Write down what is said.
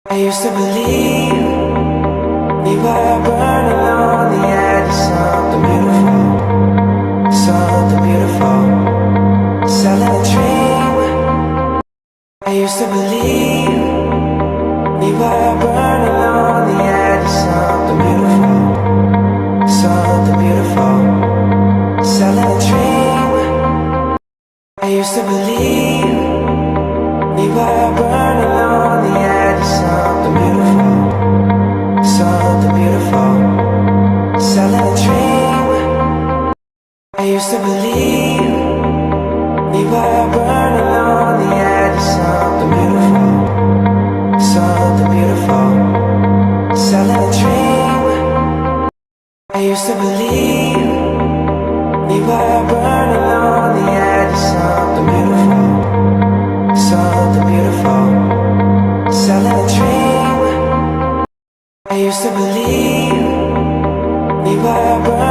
I used to believe we were burning on the edge of something beautiful, something beautiful, selling a dream. I used to believe we were burning on the edge of something beautiful, something beautiful, selling a dream. I used to believe we were burning on the edge of something beautiful, something beautiful, selling a dream. I used to believe we were burning on the edge of something beautiful, something beautiful, selling a dream. I used to believe we were burning on the edge of something beautiful, something beautiful, selling a dream. I used to believe we were burning